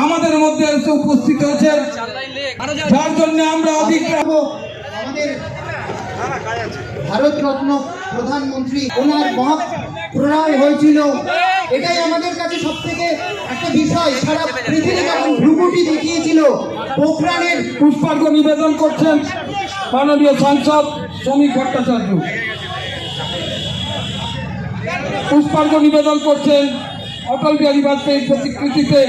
আমাদের মধ্যে এসে উপস্থিত হয়েছে, যার জন্য আমরা অধিক আমাদের ভারতরত্ন প্রধানমন্ত্রী ওনার মহা প্রণয় হয়েছিল। এটাই আমাদের কাছে সব থেকে একটা বিষয়। সারা পৃথিবী যখন ভ্রুকুটি দেখিয়েছিল, পোখরানের পুষ্পার্ঘ্য নিবেদন করছেন মাননীয় সাংসদ শ্রমিক ভট্টাচার্য। পুষ্পার্ঘ্য নিবেদন করছেন অটল বিহারী বাজপেয়ীর প্রতিকৃতিতে।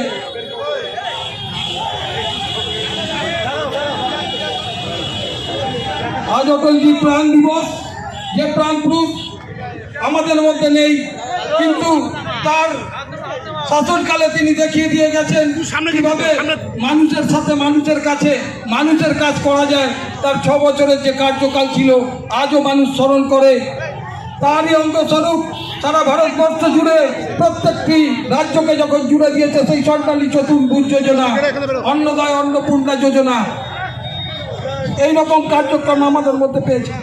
আজ অটলজি প্রাণ দিবস, যে প্রাণ পুরুষ আমাদের মধ্যে নেই, কিন্তু তার শাসনকালে তিনি দেখিয়ে দিয়ে গেছেন কিভাবে মানুষের সাথে মানুষের কাছে মানুষের কাজ করা যায়। তার 6 বছরের যে কার্যকাল ছিল, আজও মানুষ স্মরণ করে। তারই অঙ্গস্বরূপ সারা ভারতবর্ষ জুড়ে প্রত্যেকটি রাজ্যকে যখন জুড়ে দিয়েছে সেই সরকারি চতুর্ভুজ যোজনা, অন্নদায় অন্নপূর্ণা যোজনা, এইরকম কার্যক্রম আমাদের মধ্যে পেয়েছে।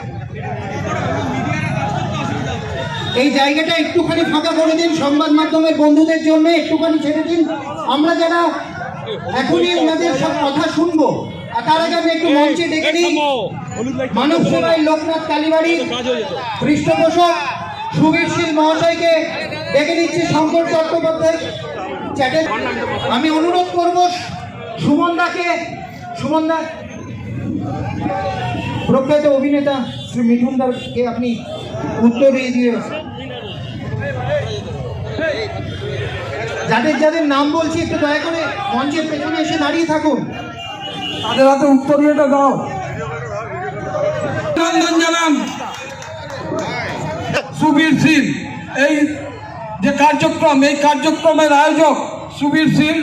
এই জায়গাটা একটুখানি ফাঁকা করে দিন, সংবাদ মাধ্যমের বন্ধুদের জন্য একটুখানি ছেড়ে দিন। আমরা যারা এখনই ওনাদের সব কথা শুনবো, তার আগে আমি একটু মঞ্চে ডেকে নিই মানব সেবায় লোকনাথ কালীবাড়ির পৃষ্ঠপোষক সুবীর শীল মহাশয়কে ডেকে নিচ্ছি। শঙ্কর চট্টোপাধ্যায় চ্যাটের আমি অনুরোধ করব সুমন দাকে, সুমন দা প্রখ্যাত অভিনেতা শ্রী মিঠুন দাকে আপনি উত্তর দিয়ে যাদের যাদের নাম বলছি একটু দয়া করে মঞ্চের পেছনে এসে দাঁড়িয়ে থাকুন, তাদের হাতে উত্তরীয়টা দাও। জানান সুবীর শীল, এই যে কার্যক্রম, এই কার্যক্রমের আয়োজক সুবীর শীল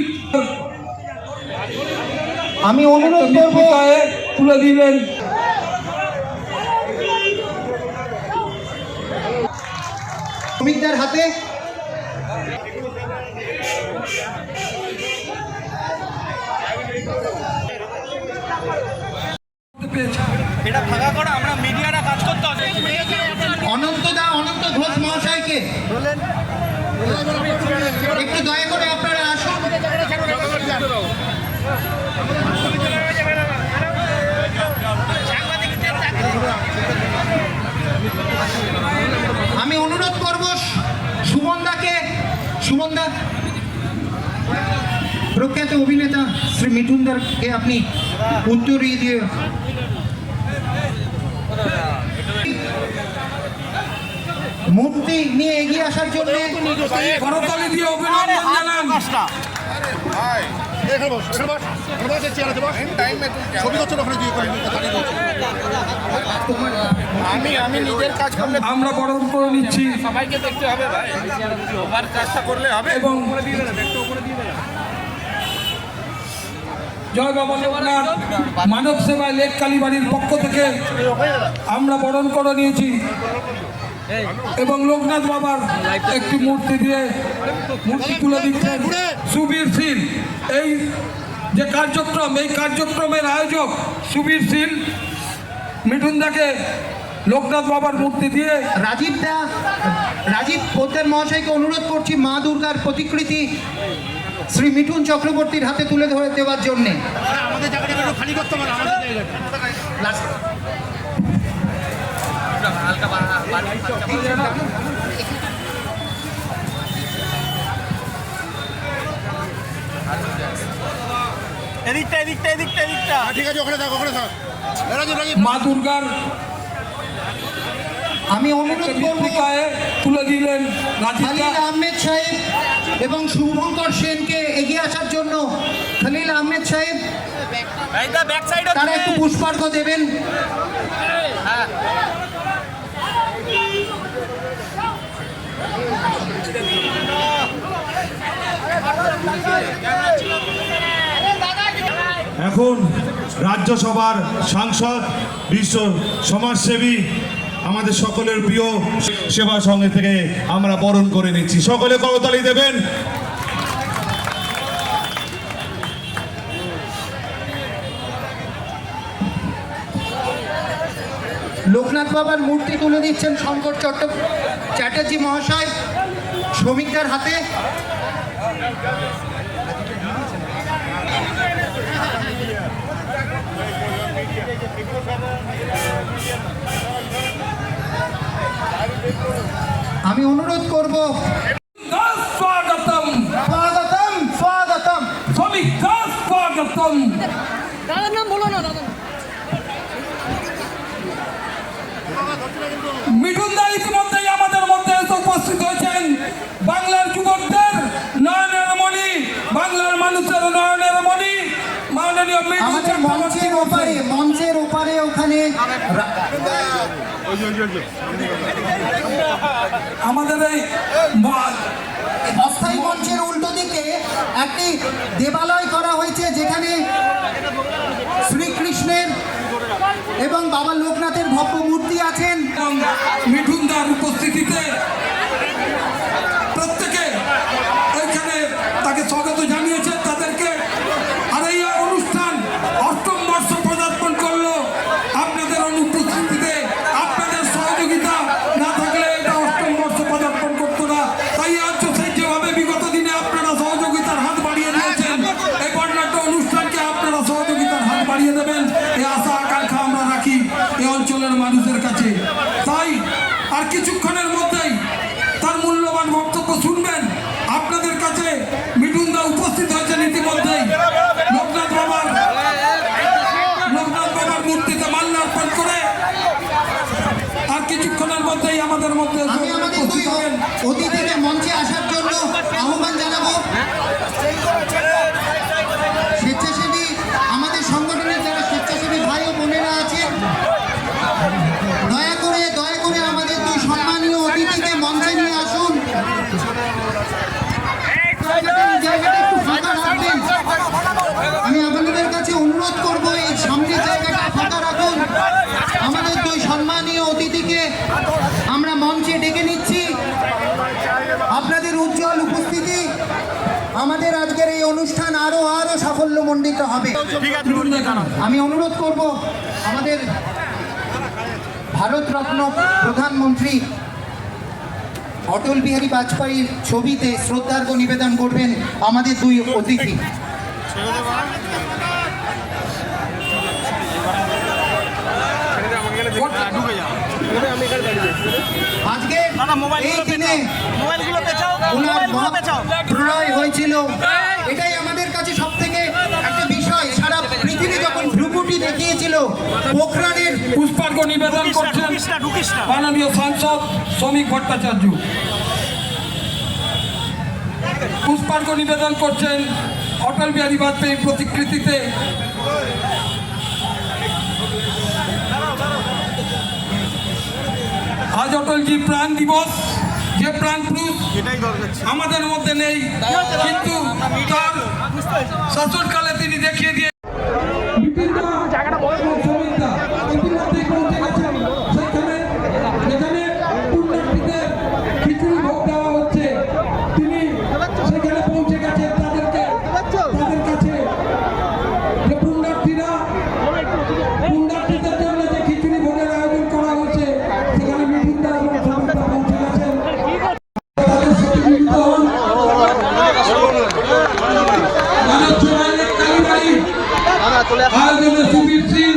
আমি অনুরোধ করব তুলে দিলেন শ্রমিকদের হাতে। এটা ফাঁকা করো, আমরা মিডিয়াটা কাজ করতে হবে। অনন্ত ঘোষ মহাশয়কে একটু দয়া করে আপনারা আসুন। আমি অনুরোধ করব সুমন দাকে, সুমন দা প্রখ্যাত অভিনেতা শ্রী মিঠুন দাকে আপনি উত্তরীয় দিয়ে মূর্তি নিয়ে এগিয়ে আসার জন্য করতালি দিয়ে অভিনন্দন জানান। আমি নিজের কাজ করলে আমরা বরণ করে নিচ্ছি, সবাইকে দেখতে হবে ভাই, ওভার কাজটা করলে হবে। এবং জয় বাবা লোকনাথ মানব সেবা লেক কালীবাড়ির পক্ষ থেকে আমরা বরণ করে নিয়েছি এবং লোকনাথ বাবার একটি মূর্তি দিয়ে মূর্তি তুলে দিচ্ছেন সুবীর শীল। এই যে কার্যক্রম, এই কার্যক্রমের আয়োজক সুবীর শীল মিঠুন দাকে লোকনাথ বাবার মূর্তি দিয়ে রাজীব পোদ্দার মহাশয়কে অনুরোধ করছি মা দুর্গার প্রতিকৃতি শ্রী মিঠুন চক্রবর্তীর হাতে তুলে ধরে দেওয়ার জন্যে। আমাদের জায়গাটা একটু খালি করতে হবে, আমাদের এদিকটা ঠিক আছে, ওখানে থাক, ওখানে থাক। মা দুর্গার আমি অনুরোধ করব তুলে দিলেন খালিল আহমেদ সাহেব এবং শুভঙ্কর সেনকে এগিয়ে আসার জন্য। খালিল আহমেদ সাহেব তারা একটু পুষ্পার্ঘ দেবেন। এখন রাজ্যসভার সাংসদ, বিশ্ব সমাজসেবী, আমাদের সকলের প্রিয় সেবা সংঘ থেকে আমরা বরণ করে নিচ্ছি। সকলে করতালি দেবেন। লোকনাথ বাবার মূর্তি তুলে দিচ্ছেন শঙ্কর চ্যাটার্জি মহাশয় শ্রমিকদের হাতে। জানাবো স্বাগতম স্বাগতম স্বাগতম। শ্রমিক স্বাগতম। দাদার নাম বলো না দাদা। মিঠুন দা ইতিমধ্যেই আমাদের মধ্যে এসে উপস্থিত হয়েছেন। বাংলার যুবকদের নয়নের মণি, বাংলার মানুষের নয়নের মণি মাননীয় মিঠুন আমাদের মঞ্চের ওপারে ওখানে আমাদের এই অস্থায়ী মঞ্চের উল্টো দিকে একটি দেবালয় করা হয়েছে, যেখানে শ্রীকৃষ্ণের এবং বাবা লোকনাথের ভব্য মূর্তি আছেন। মিঠুন দার উপস্থিতিতে প্রত্যেকে এখানে তাকে স্বাগত জানিয়েছে তাদেরকে। আর এই অনুষ্ঠান অষ্টম বর্ষ পদার্পণ করলো আপনাদের অনুপস্থিতিতে। আপনাদের সহযোগিতা না থাকলে এটা অষ্টম বর্ষ পদার্পণ করতো না। তাই আজ সেই যেভাবে বিগত দিনে আপনারা সহযোগিতার হাত বাড়িয়ে দিয়েছেন, এই বর্ণাঢ্য অনুষ্ঠানকে আপনারা সহযোগিতার হাত বাড়িয়ে দেবেন এই আশা আকাঙ্ক্ষা আমরা রাখি এই অঞ্চলের মানুষের কাছে। তাই আর কিছুক্ষণের মধ্যেই তার মূল্যবান বক্তব্য শুনবেন। আপনাদের কাছে মিঠুন দা উপস্থিত হয়েছেন ইতিমধ্যেই। লোকনাথ বাবার মূর্তিতে মাল্যার্পণ করে আর কিছুক্ষণের মধ্যেই আমাদের মধ্যে আমি আমাদের দুই উপস্থিত হবেন। অতিথিকে মঞ্চে আসার জন্য আহ্বান জানাবো। স্বেচ্ছাসেবী আমাদের সংগঠনের যারা স্বেচ্ছাসেবী ভাই ও বোনেরা আছেন, দয়া করে আমাদের দুই সম্মানীয় অতিথিকে মঞ্চে নিয়ে আসুন। জায়গাটা একটু ফাঁকা রাখবেন। আমি আপনাদের কাছে অনুরোধ করব, এই সামনের জায়গাটা ফাঁকা রাখুন। আমাদের দুই সম্মানীয় অতিথিকে আমরা মঞ্চে ডেকে নিচ্ছি। আপনাদের উজ্জ্বল উপস্থিতি আমাদের আজকের এই অনুষ্ঠান আরো সাফল্যমণ্ডিত হবে। আমি অনুরোধ করব আমাদের ভারতরত্ন প্রধানমন্ত্রী অটল বিহারী বাজপেয়ীর ছবিতে শ্রদ্ধার্ঘ্য নিবেদন করবেন আমাদের দুই অতিথি। আজকে এই দিনে ওনার প্রলয় হয়েছিল, এটাই আমাদের কাছে সব থেকে একটা বিষয়। সারা পৃথিবী যখন ভ্রুকুটি দেখিয়েছিল পোখরানের পুষ্পার্ঘ্য নিবেদন করছেন মাননীয় সাংসদ শ্রমিক ভট্টাচার্য। পুষ্পার্ঘ্য নিবেদন করছেন অটল বিহারী বাজপেয়ীর প্রতিকৃতিতে। আজ অটলজি প্রাণ দিবস, যে প্রাণ পুরুষ আমাদের মধ্যে নেই, কিন্তু তার শাসনকালে তিনি দেখিয়ে দিয়ে খিচুড়ি ভোগ দেওয়া হচ্ছে, তিনি সেখানে পৌঁছে গেছেন। তাদের কাছে যে পুণ্যার্থীদের জন্য যে খিচুড়ি ভোগের আয়োজন করা হচ্ছে, সেখানে মিঠুন দা এবং শ্রমিকরা পৌঁছে গেছেন। তাদের সাথে মিলিত হন আয়োজনে সুবীর সিং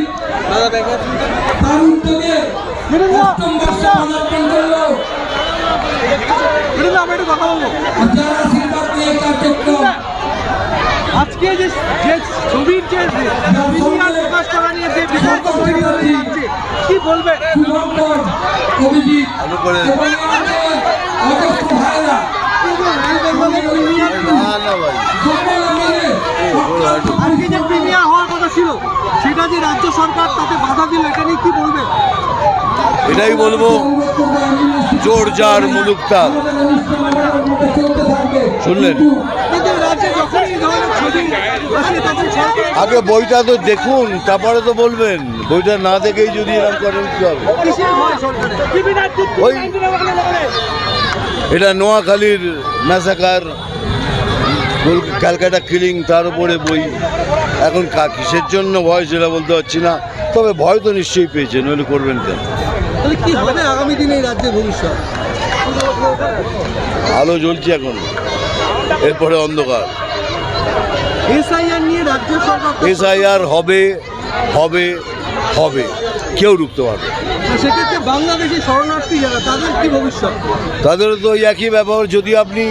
তার উদ্যোগে অষ্টম বর্ষে পদার্পণ করলো। যারা আশীর্বাদ নিয়ে কার্যক্রম আজকে যে ছবির যে প্রকাশ করা নিয়ে যে বিতর্ক তৈরি হচ্ছে, কি বলবে? শুভঙ্কর, অভিজিৎ এবং আমাদের অগস্ট ভাইরা আজকে যে প্রিমিয়ার হওয়ার কথা ছিল, সেটা যে রাজ্য সরকার তাতে বাধা দিল, এটা নিয়ে কি বলবে? এটাই বলবো, জোর যার মুলুকতার। শুনলেন? কিন্তু রাজ্যে যখন এই ধরনের ছবি আসে তখন সরকার আগে বইটা তো দেখুন, তারপরে তো বলবেন। বইটা না দেখেই যদি এরকম করেন কি হবে? কিসের ভয় সরকারের? ওই এটা নোয়াখালীর ম্যাসাকার, ক্যালকাটা কিলিং, তার উপরে বই। এখন কিসের জন্য ভয় সেটা বলতে পারছি না, তবে ভয় তো নিশ্চয়ই পেয়েছে, নইলে করবেন কেন? তাহলে কি হবে আগামী দিনে এই রাজ্যের ভবিষ্যৎ? আলো জ্বলছে এখন, এরপরে অন্ধকার। এসআইআর নিয়ে রাজ্য সরকার এসআইআর হবে, হবে, কেউ রুখতে পারবে না। সেক্ষেত্রে বাংলাদেশি শরণার্থী যারা তাদের কি ভবিষ্যৎ? তাদেরও তো ওই একই ব্যাপার, যদি আপনি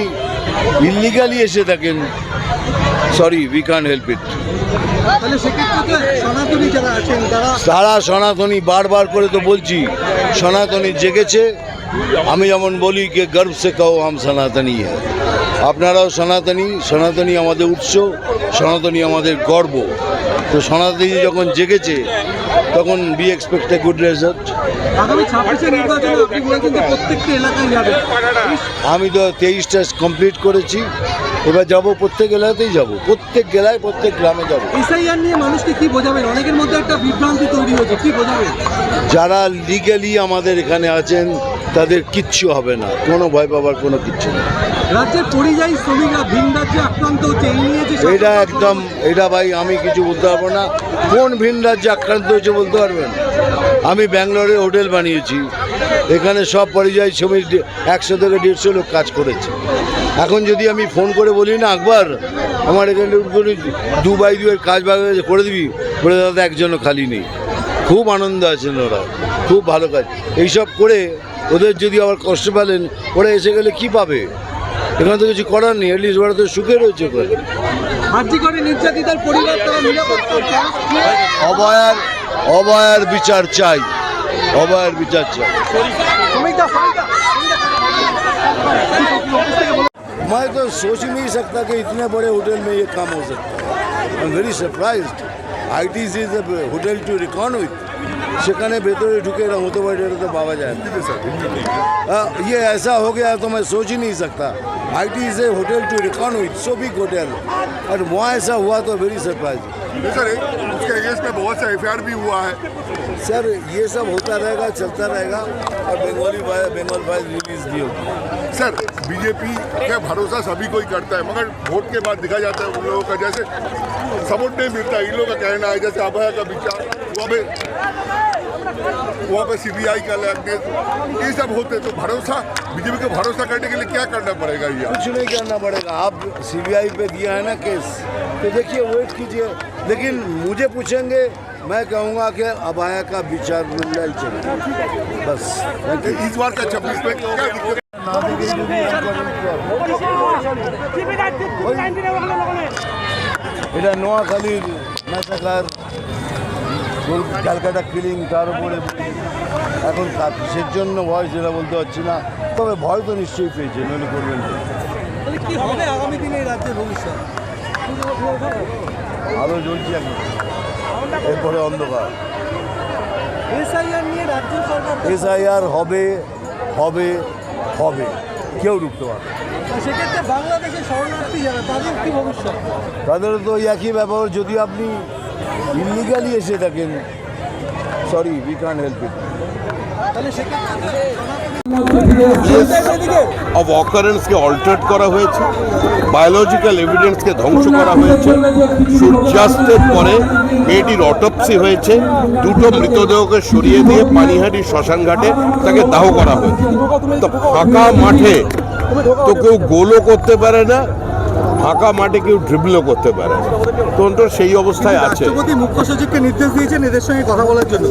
ইল্লিগালি এসে থাকেন, sorry we can help it. তাহলে সেক্ষেত্রে তো সনাতনী যারা আছেন তারা সনাতনী, বারবার করে তো বলছি, সনাতনী জেগেছে। আমি যেমন বলি কে গর্ব সে কহো হাম সনাতনী হ্যাঁ, আপনারাও সনাতনী। সনাতনী আমাদের উৎস, সনাতনী আমাদের গর্ব। তো সনাতনী যখন জেগেছে তখন B expect a good result. আগামী 26 নির্বাচনে আপনি বলেছেন যে প্রত্যেকটা এলাকায় যাবে। আমি তো 23টা কমপ্লিট করেছি, এবার যাব প্রত্যেক এলাকাতেই যাব, প্রত্যেক জেলায় প্রত্যেক গ্রামে যাব। এসআইআর নিয়ে মানুষকে কি বোঝাবেন? অনেকের মধ্যে একটা বিভ্রান্তি তৈরি হয়েছে, কি বোঝাবেন? যারা লিগ্যালি আমাদের এখানে আছেন তাদের কিচ্ছু হবে না, কোনো ভয় পাবার কোনো কিচ্ছু নেই। রাজ্যের পরিযায়ী শ্রমিকরা ভিন রাজ্যে আক্রান্ত হচ্ছে, এই নিয়ে যে এটা একদম, এটা ভাই আমি কিছু বলতে পারবো না। কোন ভিন রাজ্যে আক্রান্ত হয়েছে বলতে পারবেন? আমি ব্যাঙ্গালোরে হোটেল বানিয়েছি, এখানে সব পরিযায়ী শ্রমিক 100 থেকে 150 লোক কাজ করেছে। এখন যদি আমি ফোন করে বলি না আকবর আমার এখানে 2x2 কাজ ভাগ করে দিবি, বলে দাদা একজনও খালি নেই। খুব আনন্দ আছেন ওরা, খুব ভালো কাজ। এইসব করে ওদের যদি আবার কষ্ট পেলেন, ওরা এসে গেলে কি পাবে? এখানে তো কিছু করার নেই, অ্যাটলিস্ট ওরা তো সুখে রয়েছে ওখানে। আর্জি করে নির্যাতিতার পরিবার তারা নিরাপত্তা অভয়ার বিচার চাই, অভয়ার বিচার চাই। मैं तो सोच ही नहीं सकता कि इतने बड़े होटल में ये काम हो सकता है। I am very surprised. ITC is a hotel to reckon with. সেখানে ভেতরে ঢুকে এরকম হতে পারে, এটা তো পাওয়া যায় না। ये ऐसा हो गया तो मैं सोच ही नहीं सकता। IT is a hotel to reckon with, so big hotel, और वहाँ ऐसा हुआ तो वेरी सरप्राइज। सर उसके अगेंस्ट में बहुत सा FIR भी हुआ है। सर ये सब होता रहेगा, चलता रहेगा, और बंगाल फाइल रिलीज भी होगी। सर बीजेपी का भरोसा सभी कोई करता है, मगर वोट के बाद दिखा जाता है उन लोगों का जैसे सपोर्ट नहीं मिलता। इन लोगों का कहना है जैसे अभय का विचार वहाँ पे CBI का लैंग्वेज ये सब होते, तो भरोसा बीजेपी को भरोसा करने के लिए क्या करना पड़ेगा? ये कुछ नहीं करना पड़ेगा। आप CBI पे दिया है ना केस, तो देखिए वेट कीजिए। लेकिन मुझे पूछेंगे, मैं कहूँगा कि अबाया का विचार मिलना ही चाहिए बस। इस बार का 26 में क्या दिक्कत? এটা নোয়াখালীর ম্যাসাকার, ক্যালকাটা কিলিং, তার উপরে এখন কিসের জন্য ভয় সেটা বলতে পারছি না, তবে ভয় তো নিশ্চয়ই পেয়েছে, নইলে করবেন না। তাহলে কি হবে আগামী দিনে এই রাজ্যের ভবিষ্যৎ? আলো জ্বলছি এখন, এরপরে অন্ধকার। এসআইআর নিয়ে রাজ্য সরকার SIR হবে হবে হবে, কেউ রুখতে পারবে না। সেক্ষেত্রে বাংলাদেশের শরণার্থী যারা তাদের কি ভবিষ্যৎ? তাদেরও তো ওই একই ব্যাপার, যদি আপনি ইল্লিগালি এসে থাকেন, sorry we can help it. তাহলে সেক্ষেত্রে অফ অকারেন্সকে অল্টারেট করা হয়েছে, বায়োলজিক্যাল এভিডেন্সকে ধ্বংস করা হয়েছে। সূর্যাস্তের পরে মেয়েটির অটোপসি হয়েছে, দুটো মৃতদেহকে সরিয়ে দিয়ে পানিহাটি শ্মশান ঘাটে তাকে দাহ করা হয়েছে। তো ফাঁকা মাঠে তো কেউ গোলও করতে পারে না, ফাঁকা মাঠে কেউ ড্রিবলও করতে পারে না, তো সেই অবস্থায় আছে। রাষ্ট্রপতি মুখ্য সচিবকে নির্দেশ দিয়েছেন এদের সঙ্গে কথা বলার জন্য।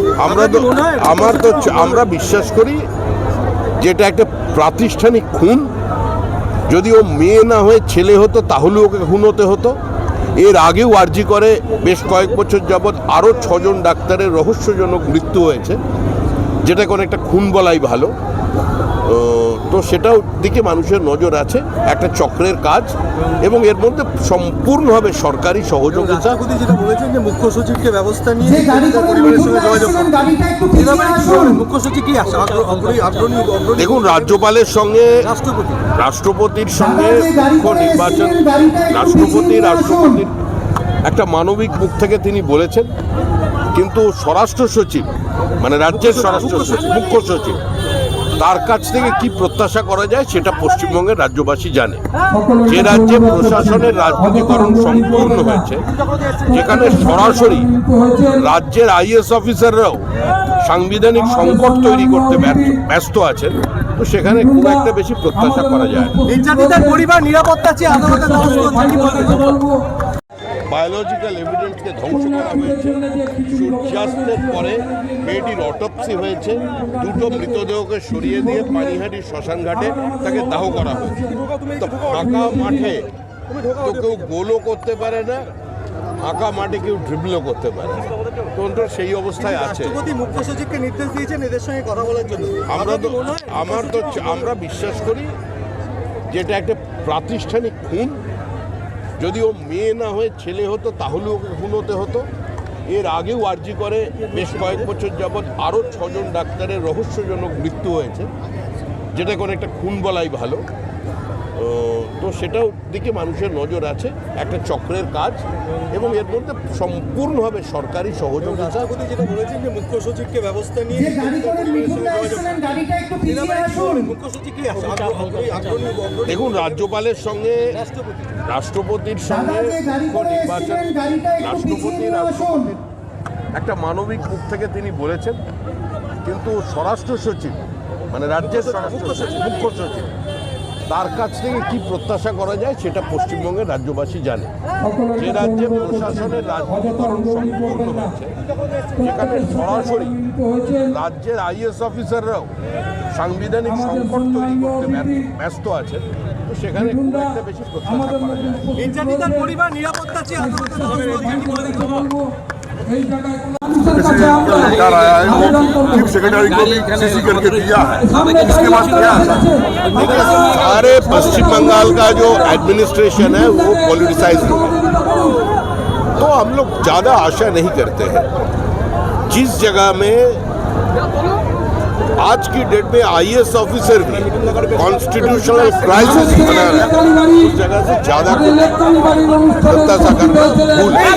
আমরা বিশ্বাস করি যেটা একটা প্রাতিষ্ঠানিক খুন। যদি ও মেয়ে না হয়ে ছেলে হতো তাহলে ওকে খুন হতে হতো। এর আগেও আরজি করে বেশ কয়েক বছর যাবৎ আরও 6 জন ডাক্তারের রহস্যজনক মৃত্যু হয়েছে, যেটাকে অনেকটা খুন বলাই ভালো। তো সেটাও দিকে মানুষের নজর আছে, একটা চক্রের কাজ, এবং এর মধ্যে সম্পূর্ণভাবে সরকারি সহযোগিতা। রাষ্ট্রপতি যেটা বলেছেন যে মুখ্য সচিবকে ব্যবস্থা নিয়ে পরিবারের সঙ্গে যোগাযোগ মুখ্য সচিব কি আগ্রহী? দেখুন, রাজ্যপালের সঙ্গে রাষ্ট্রপতির সঙ্গে মুখ্য নির্বাচন রাষ্ট্রপতির একটা মানবিক মুখ থেকে তিনি বলেছেন, কিন্তু স্বরাষ্ট্র সচিব মানে রাজ্যের স্বরাষ্ট্র সচিব মুখ্য সচিব তার কাছ থেকে কি প্রত্যাশা করা যায় সেটা পশ্চিমবঙ্গের রাজ্যবাসী জানে। যে রাজ্যে প্রশাসনের রাজনীতিকরণ সম্পূর্ণ হয়েছে, যেখানে সরাসরি রাজ্যের IAS অফিসাররাও সাংবিধানিক সংকট তৈরি করতে ব্যস্ত আছেন, তো সেখানে খুব একটা বেশি প্রত্যাশা করা যায় না। নির্যাতিতার পরিবার নিরাপত্তা চেয়ে আদালতে দ্বারস্থ হচ্ছে, কি বলবেন? বায়োলজিক্যাল এভিডেন্সকে ধ্বংস করা হয়েছে। সূর্যাস্তের পরে মেয়েটির অটপসি হয়েছে, দুটো মৃতদেহকে সরিয়ে দিয়ে পানিহাটি শ্মশান ঘাটে তাকে দাহ করা হয়েছে। তো ফাঁকা মাঠে তো কেউ গোলও করতে পারে না, ফাঁকা মাঠে কেউ ড্রিবলও করতে পারে না। তন্ত্র সেই অবস্থায় আছে। মুখ্য সচিবকে নির্দেশ দিয়েছেন এদের সঙ্গে কথা বলার জন্য। আমরা বিশ্বাস করি যেটা একটা প্রাতিষ্ঠানিক খুন। যদি ও মেয়ে না হয়ে ছেলে হতো তাহলে ওকে খুন হতে হতো। এর আগেও আরজি করে বেশ কয়েক বছর যাবৎ আরও 6 জন ডাক্তারের রহস্যজনক মৃত্যু হয়েছে, যেটা কোনো একটা খুন বলাই ভালো। তো সেটাও দিকে মানুষের নজর আছে, একটা চক্রের কাজ, এবং এর মধ্যে সম্পূর্ণভাবে সরকারি সহযোগিতা। রাষ্ট্রপতি যেটা বলেছেন যে মুখ্য সচিবকে ব্যবস্থা নিয়ে যে গাড়ি করে মিঠুনদা এসেছিলেন, গাড়িটা একটু পিছিয়ে আসুন। মুখ্য সচিব কি দেখুন, রাজ্যপালের সঙ্গে রাষ্ট্রপতির সঙ্গে দাদা যে গাড়ি করে নির্বাচন এসেছিলেন, গাড়িটা একটু পিছিয়ে আসুন। একটা মানবিক মুখ থেকে তিনি বলেছেন, কিন্তু স্বরাষ্ট্র সচিব মানে রাজ্যের স্বরাষ্ট্র সচিব, মুখ্য সচিব, তার কাছ থেকে কি প্রত্যাশা করা যায় সেটা পশ্চিমবঙ্গের রাজ্যবাসী জানে। যে রাজ্যে প্রশাসনের রাজনীতিকরণ সম্পূর্ণ হচ্ছে, যেখানে সরাসরি রাজ্যের আইএস অফিসাররাও সাংবিধানিক সংকট তৈরি করতে ব্যস্ত আছেন, তো সেখানে খুব একটা বেশি প্রত্যাশা করা যায়। নির্যাতিতার পরিবার নিরাপত্তা চেয়ে लेकर आया है वो चीफ सेक्रेटरी को भी सीसी करके दिया है। इसके बाद क्या है? देखिए, सारे पश्चिम बंगाल का जो एडमिनिस्ट्रेशन है वो पॉलिटिसाइज हो गया, तो हम लोग ज़्यादा आशा नहीं करते हैं। जिस जगह में आज की डेट में आईएएस ऑफिसर भी कॉन्स्टिट्यूशनल क्राइसिस बना रहे हैं, उस जगह से ज़्यादा प्रत्याशा करना भूल है।